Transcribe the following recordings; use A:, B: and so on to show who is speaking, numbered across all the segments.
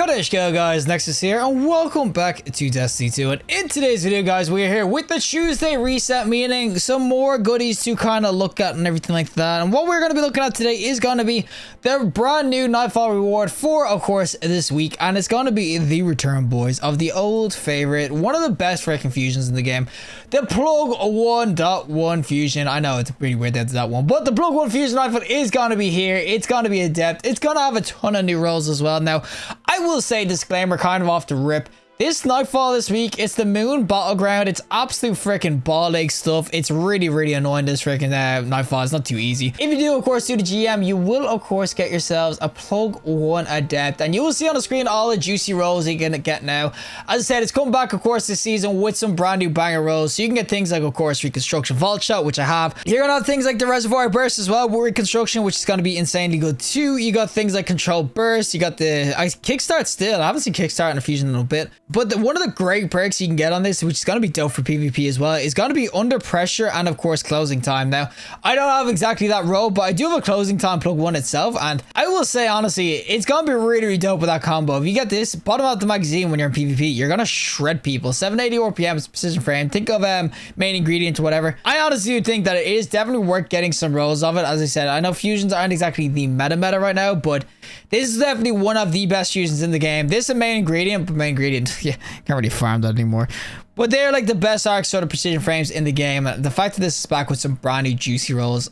A: Kadeshka guys, Nexas here, and welcome back to Destiny 2. And in today's video, guys, we are here with the Tuesday reset, meaning some more goodies to kind of look at and everything like that. And what we're going to be looking at today is going to be the brand new Nightfall reward for, of course, this week. And it's going to be the return, boys, of the old favorite, one of the best freaking fusions in the game, the Plug 1.1 fusion. I know it's pretty weird that's that one, but the Plug 1 fusion Nightfall is going to be here. It's going to be adept. It's going to have a ton of new roles as well. Now, I will say, disclaimer, kind of off the rip, this Nightfall this week, it's the Moon Battleground. It's absolute freaking ball ache stuff. It's really, really annoying, this freaking Nightfall. It's not too easy. If you do, of course, do the GM, you will, of course, get yourselves a Plug 1 Adept. And you will see on the screen all the juicy rolls you're going to get now. As I said, it's coming back, of course, this season with some brand new banger rolls. So you can get things like, of course, Reconstruction Vault Shot, which I have. You're going to have things like the Reservoir Burst as well with Reconstruction, which is going to be insanely good too. You got things like Control Burst. You got the Kickstart still. I haven't seen Kickstart in a fusion in a bit. But one of the great perks you can get on this, which is going to be dope for PvP as well, is going to be Under Pressure and, of course, Closing Time. Now, I don't have exactly that role, but I do have a Closing Time Plug 1 itself, and I will say, honestly, it's going to be really, really dope with that combo. If you get this, bottom out the magazine when you're in PvP, you're going to shred people. 780 RPM, precision frame. Think of main ingredient or whatever. I honestly do think that it is definitely worth getting some rolls of it. As I said, I know fusions aren't exactly the meta right now, but this is definitely one of the best fusions in the game. This is a main ingredient, but main ingredient, yeah, can't really farm that anymore. But they're like the best arc sort of precision frames in the game. The fact that this is back with some brand new juicy rolls,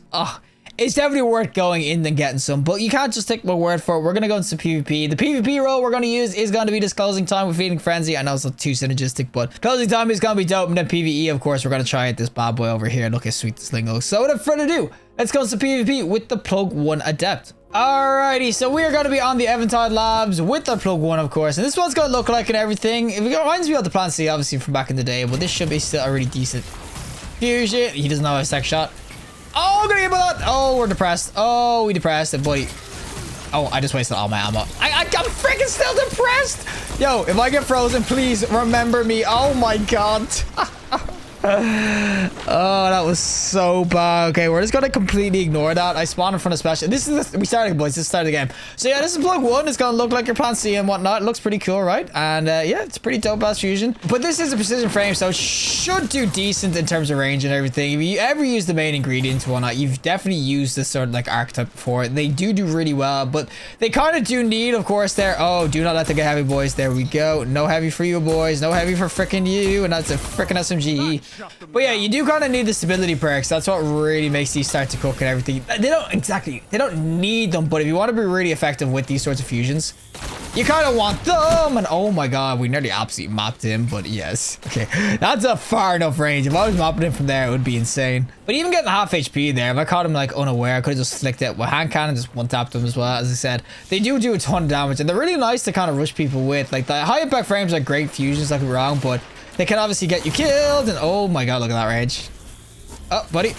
A: it's definitely worth going in and getting some. But you can't just take my word for it. We're going to go into PvP. The PvP role we're going to use is going to be this Closing Time with Feeding Frenzy. I know it's not too synergistic, but Closing Time is going to be dope. And then PvE, of course, we're going to try it this bad boy over here. Look how sweet this thing looks. So without further ado, let's go into PvP with the Plug 1 Adept. Alrighty, so we are going to be on the Eventide Labs with the Plug 1, of course, and this one's going to look like and everything. It reminds me of the Plan C, obviously, from back in the day, but this should be still a really decent fusion. He doesn't know a sec shot. Oh, I'm gonna get that. Oh, we're depressed. Oh, we depressed it, buddy. Oh, I just wasted all my ammo. I'm freaking still depressed. Yo, if I get frozen, please remember me. Oh my god. Oh, that was so bad. Okay, we're just gonna completely ignore that. I spawned in front of special. This is we started, boys. This is the start of the game. So yeah, this is Plug 1. It's gonna look like your Plan C and whatnot. It looks pretty cool, right? And yeah, it's pretty dope ass fusion. But this is a precision frame, so it should do decent in terms of range and everything. If you ever use the main ingredient and whatnot, you've definitely used this sort of like archetype before. They do really well, but they kind of do need, of course, their do not let them get heavy, boys. There we go. No heavy for you, boys. No heavy for freaking you, and that's a freaking SMGE. But yeah, you do kind of need the stability perks. That's what really makes these start to cook and everything. They don't need them, but if you want to be really effective with these sorts of fusions, you kind of want them. And oh my god, we nearly absolutely mapped him, but yes. Okay, that's a far enough range. If I was mapping him from there, it would be insane. But even getting half HP there, if I caught him like unaware, I could have just flicked it with hand cannon, just one-tapped him as well. As I said, they do a ton of damage, and they're really nice to kind of rush people with. Like, the high impact frames are great fusions, don't get me wrong, but they can obviously get you killed. And oh my god, look at that range. Oh, buddy.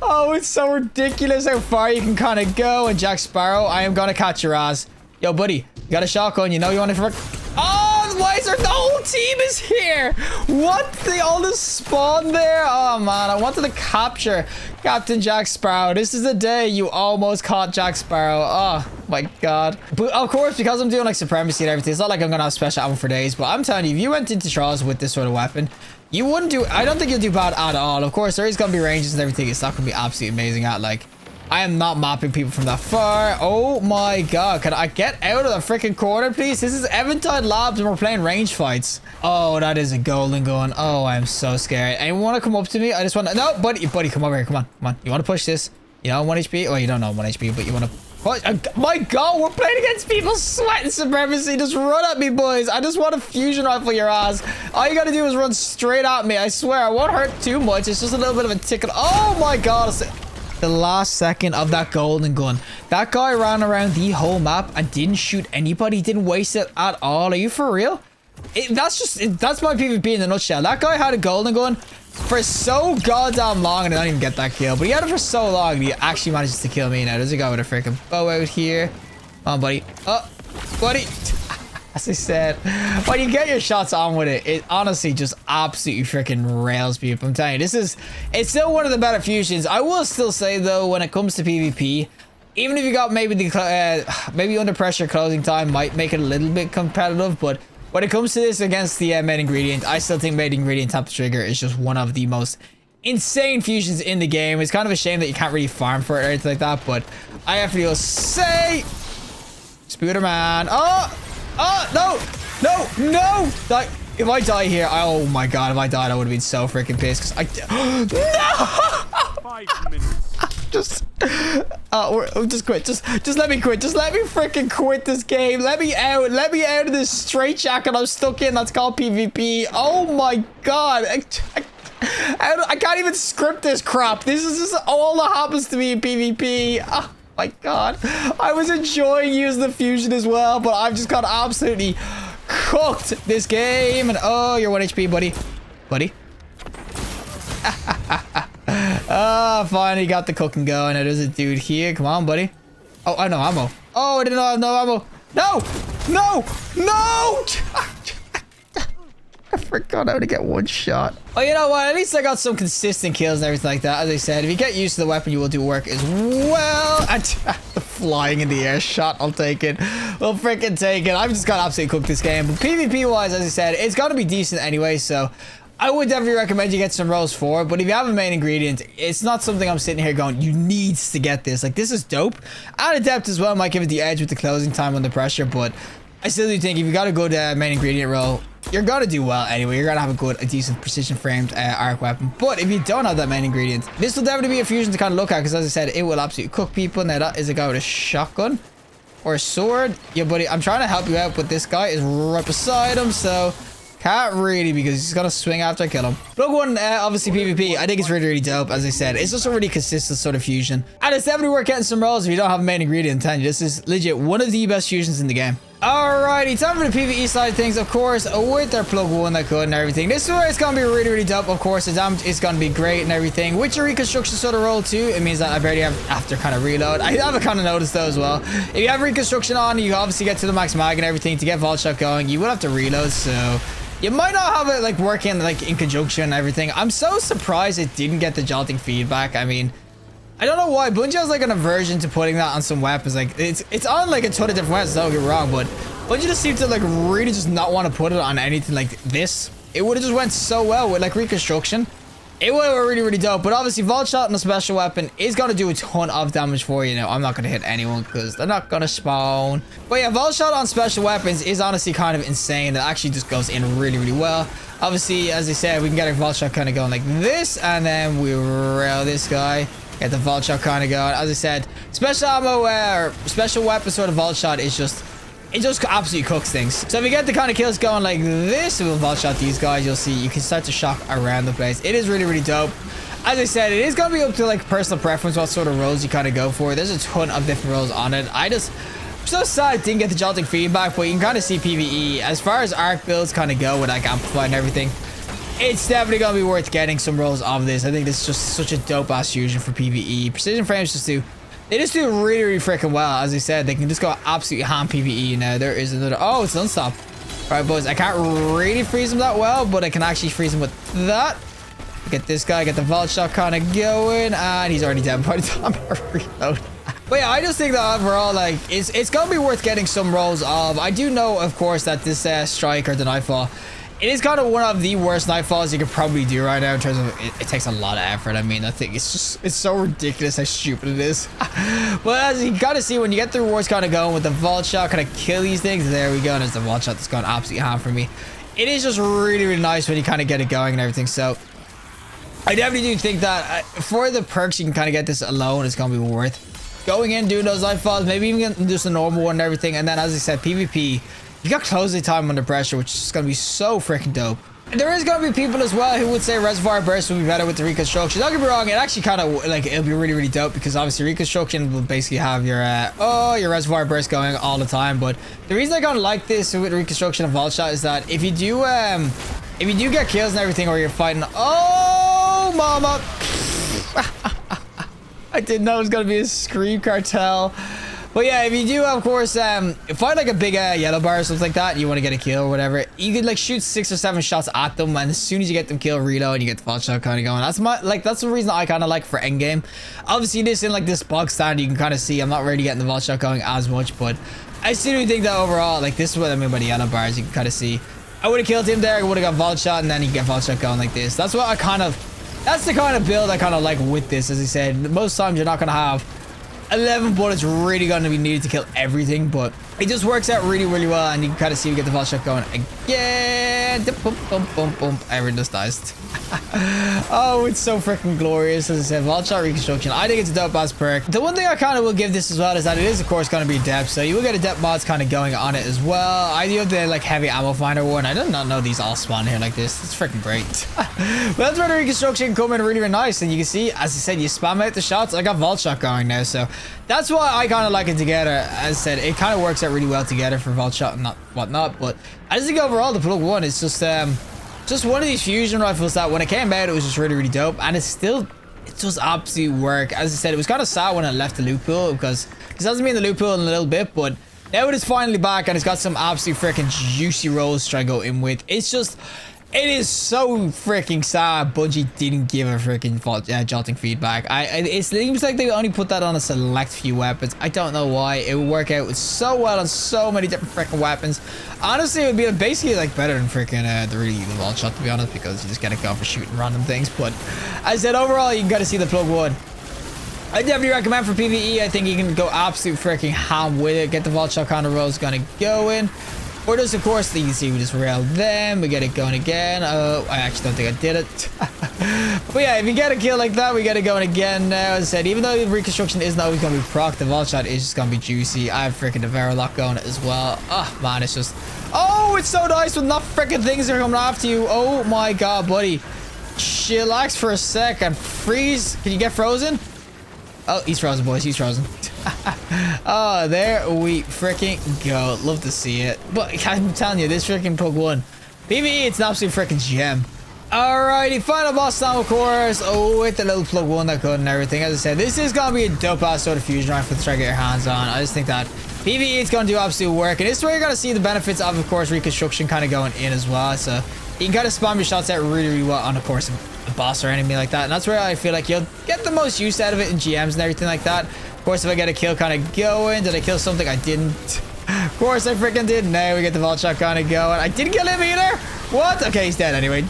A: Oh, it's so ridiculous how far you can kind of go. And Jack Sparrow, I am gonna catch your ass. Yo, buddy, you got a shotgun, you know you want to... Oh, why is there... The whole team is here. What? They all just spawned there? Oh, man, I wanted to capture Captain Jack Sparrow. This is the day you almost caught Jack Sparrow. Oh, my God. But, of course, because I'm doing, like, Supremacy and everything, it's not like I'm going to have special ammo for days. But I'm telling you, if you went into Trials with this sort of weapon, you wouldn't do... I don't think you'll do bad at all. Of course, there is going to be ranges and everything. It's not going to be absolutely amazing at, like... I am not mapping people from that far. Oh my god. Can I get out of the freaking corner, please? This is Eventide Labs and we're playing range fights. Oh, that is a golden gun. Oh, I'm so scared. Anyone want to come up to me? I just want to... No, buddy, come over here. Come on. You want to push this? You know, 1 HP? Well, you don't know 1 HP, but you want to... push. My god, we're playing against people sweating Supremacy. Just run at me, boys. I just want to fusion rifle your ass. All you got to do is run straight at me. I swear, I won't hurt too much. It's just a little bit of a ticket. Oh my god. The last second of that golden gun. That guy ran around the whole map and didn't shoot anybody. Didn't waste it at all. Are you for real? That's my PvP in a nutshell. That guy had a golden gun for so goddamn long and I didn't even get that kill. But he had it for so long and he actually manages to kill me now. There's a guy with a freaking bow out here. Come on, buddy. Oh, buddy. As I said, when you get your shots on with it, it honestly just absolutely freaking rails people. I'm telling you, it's still one of the better fusions. I will still say, though, when it comes to PvP, Even if you got maybe the maybe under pressure closing time might make it a little bit competitive, but when it comes to this against the main ingredient, I still think main ingredient tap the trigger is just one of the most insane fusions in the game. It's kind of a shame that you can't really farm for it or anything like that, but I have to say, Spooderman. No. Like, if I die here, oh my god, if I died, I would have been so freaking pissed because no.
B: 5 minutes.
A: Just quit. Just let me quit. Just let me freaking quit this game. Let me out. Let me out of this straitjacket I'm stuck in. That's called PvP. Oh my god. I can't even script this crap. This is just all that happens to me in PvP. Oh my god. I was enjoying using the fusion as well, but I've just got absolutely cooked this game. And oh, you're 1 HP, buddy. Finally got the cooking going. Now there's a dude here. Come on, buddy. Oh, I know ammo. Oh, I didn't know I have no ammo. No. I forgot how to get one shot. Oh, you know what? At least I got some consistent kills and everything like that. As I said, if you get used to the weapon, you will do work as well. And the flying in the air shot, I'll take it. We'll freaking take it. I've just got absolutely cooked this game. But PvP-wise, as I said, it's got to be decent anyway, so I would definitely recommend you get some rolls for it, but if you have a main ingredient, it's not something I'm sitting here going, you need to get this. Like, this is dope. And adept as well might give it the edge with the closing time under pressure, but I still do think if you got a good main ingredient roll, you're gonna do well anyway. You're gonna have a decent precision framed arc weapon. But if you don't have that main ingredient, this will definitely be a fusion to kind of look at, because as I said, it will absolutely cook people. Now that is a guy with a shotgun or a sword. Yeah, buddy, I'm trying to help you out, but this guy is right beside him, so can't really, because he's gonna swing after I kill him. Plug one, obviously PvP, I think it's really dope. As I said, it's just a really consistent sort of fusion, and it's definitely worth getting some rolls if you don't have a main ingredient. I'm telling you, this is legit one of the best fusions in the game. Alrighty, time for the PvE side of things, of course, with their plug one that could and everything. This is where it's gonna be really dope. Of course, the damage is gonna be great and everything. With your reconstruction sort of roll too, it means that I barely have to kind of reload. I haven't kind of noticed though as well. If you have reconstruction on, you obviously get to the max mag and everything to get vault shot going. You will have to reload, so you might not have it like working like in conjunction and everything. I'm so surprised it didn't get the jolting feedback. I mean, I don't know why. Bungie has like an aversion to putting that on some weapons. Like it's on like a ton of different weapons, don't get me wrong, but Bungie just seemed to like really just not want to put it on anything like this. It would have just went so well with like reconstruction. It would have been really dope. But obviously vault shot and a special weapon is going to do a ton of damage for you. Now I'm not going to hit anyone because they're not going to spawn. But yeah, vault shot on special weapons is honestly kind of insane. It actually just goes in really well. Obviously, as I said, we can get a vault shot kind of going like this, and then we rail this guy. Get the vault shot kind of going. As I said, special ammo or special weapon sort of vault shot is just, it just absolutely cooks things. So if you get the kind of kills going like this, we'll vault shot these guys. You'll see you can start to shock around the place. It is really dope. As I said, it is going to be up to like personal preference what sort of rolls you kind of go for. There's a ton of different rolls on it. I'm so sad I didn't get the jolting feedback, but you can kind of see PvE as far as arc builds kind of go with like amplify and everything. It's definitely going to be worth getting some rolls of this. I think this is just such a dope ass fusion for PvE. Precision frames they just do really freaking well. As I said, they can just go absolutely ham PvE. Now there is another, oh, it's unstop. All right, boys, I can't really freeze him that well, but I can actually freeze him with that. Get this guy, get the vault shot kind of going, and he's already dead by the time I reload. But yeah, I just think that overall, like, it's gonna be worth getting some rolls of. I do know, of course, that this strike or the nightfall, it is kind of one of the worst nightfalls you could probably do right now in terms of it takes a lot of effort. I mean, I think it's so ridiculous how stupid it is. But as you gotta see, when you get the rewards kind of going with the vault shot, kind of kill these things. There we go, and there's the vault shot that's gone absolutely ham for me. It is just really nice when you kind of get it going and everything. So I definitely do think that for the perks you can kind of get this alone, it's gonna be worth going in, doing those nightfalls, maybe even getting just a normal one and everything. And then, as I said, PvP, you got closing time under pressure, which is going to be so freaking dope. There is going to be people as well who would say reservoir burst would be better with the reconstruction. Don't get me wrong, it actually kind of like, it'll be really dope, because obviously reconstruction will basically have your your reservoir burst going all the time. But the reason I kind of like this with reconstruction and vault shot is that if you do get kills and everything, or you're fighting, oh mama, I didn't know it was going to be a scream cartel. But But yeah, if you do, of course, find like a big yellow bar or something like that, you want to get a kill or whatever, you could like shoot 6 or 7 shots at them, and as soon as you get them killed, reload, and you get the vault shot kind of going. That's the reason I kind of like for endgame. Obviously, this in like this box stand, you can kind of see I'm not really getting the vault shot going as much, but I still do think that overall, like this is what I mean by the yellow bars. You can kind of see I would have killed him there, I would have got vault shot, and then you get vault shot going like this. That's what I kind of, that's the kind of build I kind of like with this. As I said, most times you're not going to have 11 bullets really going to be needed to kill everything, but it just works out really, really well, and you can kind of see we get the vault shot going again. Boom, boom, boom, boom. Everyone just dies. Oh, it's so freaking glorious. As I said, vault shot reconstruction, I think it's a dope ass perk. The one thing I kind of will give this as well is that it is of course going to be adept, so you will get adept mods kind of going on it as well. I do have the like heavy ammo finder one. I did not know these all spawn here like this. It's freaking great. But that's where the reconstruction come in really, really nice, and you can see, as I said, you spam out the shots. I got vault shot going now, so that's why I kind of like it together. As I said, it kind of works out really well together for vault shot and whatnot. But I just think overall the plug one is just one of these fusion rifles that when it came out, it was just really, really dope, and it does absolutely work. As I said, it was kind of sad when it left the loot pool because it hasn't been in the loot pool in a little bit, but now it is finally back, and it's got some absolute freaking juicy rolls to try to go in with. It is so freaking sad Bungie didn't give a freaking jolting feedback. It seems like they only put that on a select few weapons. I don't know why. It would work out so well on so many different freaking weapons. Honestly, it would be basically like better than freaking the vault shot, to be honest, because you just get it going for shooting random things. But as I said, overall, you can gotta see the plug one. I definitely recommend for PvE. I think you can go absolute freaking ham with it. Get the vault shot kind of rolls gonna go in. Or just, of course, you can see we just railed them. We get it going again. I actually don't think I did it. But yeah, if you get a kill like that, we get it going again now. As I said, even though the reconstruction isn't always going to be proc, the vault shot is just going to be juicy. I have freaking the lock going as well. Oh, man, it's just... Oh, it's so nice when not freaking things are coming after you. Oh, my God, buddy. Chillax for a sec and freeze. Can you get frozen? Oh, he's frozen, boys. He's frozen. Oh, there we freaking go. Love to see it. But I'm telling you, this freaking plug one, PvE, it's an absolute freaking gem. Alrighty, final boss now, of course. Oh, with the little plug one that could and everything. As I said, this is gonna be a dope ass sort of fusion rifle to try to get your hands on. I just think that PvE is gonna do absolute work, and this is where you're gonna see the benefits of course, reconstruction kind of going in as well. So you can kind of spam your shots out really, really well on, of course, a boss or enemy like that, and that's where I feel like you'll get the most use out of it in GMs and everything like that. Of course, if I get a kill kind of going, did I kill something? I didn't. Of course, I freaking did. Now we get the vault shot kind of going. I didn't kill him either. What? Okay, he's dead anyway.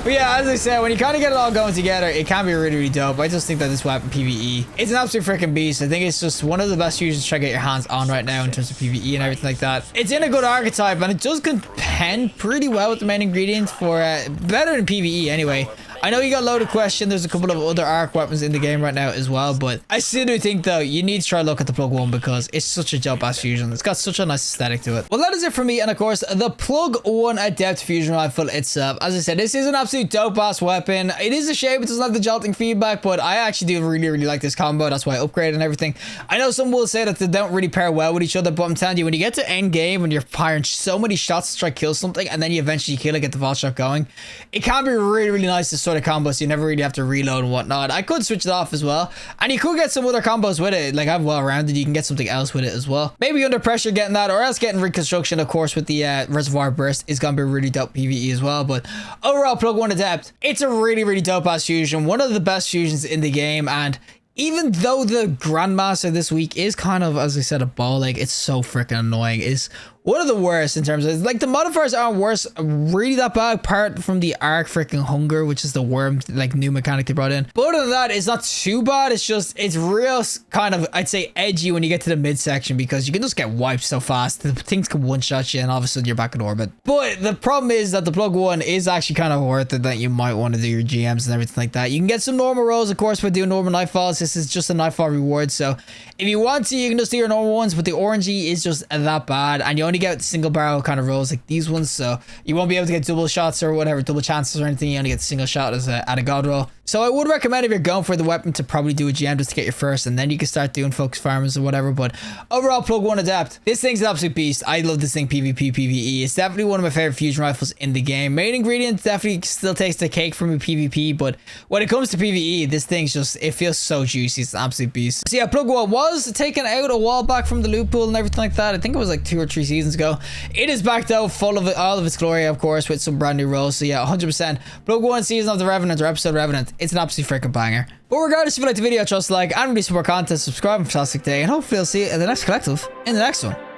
A: But yeah, as I said, when you kind of get it all going together, it can be really, really dope. I just think that this weapon, PvE, it's an absolute freaking beast. I think it's just one of the best fusions to try to get your hands on right now in terms of PvE and everything like that. It's in a good archetype, and it does contend pretty well with the main ingredients for better than PvE anyway. I know you got a loaded question. There's a couple of other arc weapons in the game right now as well, but I still do think though you need to try to look at the plug one because it's such a dope ass fusion. It's got such a nice aesthetic to it. Well, that is it for me, and of course the plug one adept fusion rifle itself. As I said, this is an absolute dope ass weapon. It is a shame it doesn't have the jolting feedback, but I actually do really, really like this combo. That's why I upgraded and everything. I know some will say that they don't really pair well with each other, but I'm telling you, when you get to end game, when you're firing so many shots to try to kill something, and then you eventually kill it, get the vault shot going, it can be really, really nice, this sort of combo. So you never really have to reload and whatnot. I could switch it off as well, and you could get some other combos with it. Like, I'm well rounded, you can get something else with it as well. Maybe under pressure getting that, or else getting reconstruction, of course, with the reservoir burst is gonna be really dope PvE as well. But overall, plug one adept, it's a really, really dope ass fusion, one of the best fusions in the game. And even though the grandmaster this week is kind of, as I said, a ball, like, it's so freaking annoying, is one of the worst in terms of, like, the modifiers aren't worse really that bad, apart from the arc freaking hunger, which is the worm, like, new mechanic they brought in. But other than that, it's not too bad. It's just, it's real kind of, I'd say, edgy when you get to the midsection, because you can just get wiped so fast. The things can one-shot you, and all of a sudden you're back in orbit. But the problem is that the plug one is actually kind of worth it, that you might want to do your GMs and everything like that. You can get some normal rolls, of course, by doing normal nightfalls. This is just a nightfall reward, so if you want to, you can just do your normal ones, but the orangey is just that bad, and you only get single barrel kind of rolls like these ones, so you won't be able to get double shots or whatever, double chances or anything. You only get single shot as at a god roll. So I would recommend if you're going for the weapon to probably do a GM just to get your first, and then you can start doing focus farms or whatever. But overall, plug 1 adept. This thing's an absolute beast. I love this thing PvP, PvE. It's definitely one of my favorite fusion rifles in the game. Main ingredients definitely still takes the cake for me PvP, but when it comes to PvE, this thing's just, it feels so juicy. It's an absolute beast. So yeah, plug 1 was taken out a while back from the loot pool and everything like that. I think it was like 2 or 3 seasons ago. It is back though, full of all of its glory, of course, with some brand new rolls. So yeah, 100%. Plug 1 season of the Revenant or episode Revenant. It's an absolute freaking banger. But regardless, if you like the video, trust like and release some more content, subscribe, and fantastic day, and hopefully I'll see you in the next collective in the next one.